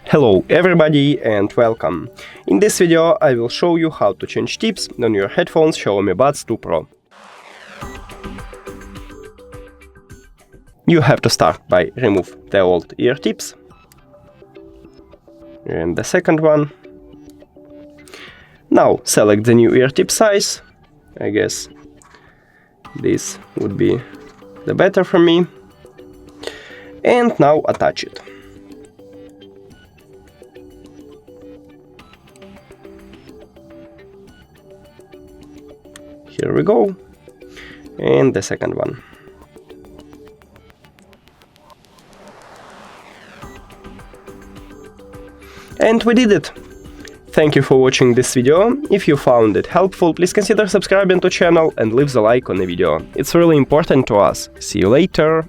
Hello everybody and welcome. In this video I will show you how to change tips on your headphones Xiaomi Buds 2 Pro. You have to start by remove the old ear tips and the second one. Now select the new ear tip size. I guess this would be the better for me. And now attach it. Here we go. And the second one. And we did it! Thank you for watching this video. If you found it helpful, please consider subscribing to the channel and leave the like on the video. It's really important to us. See you later!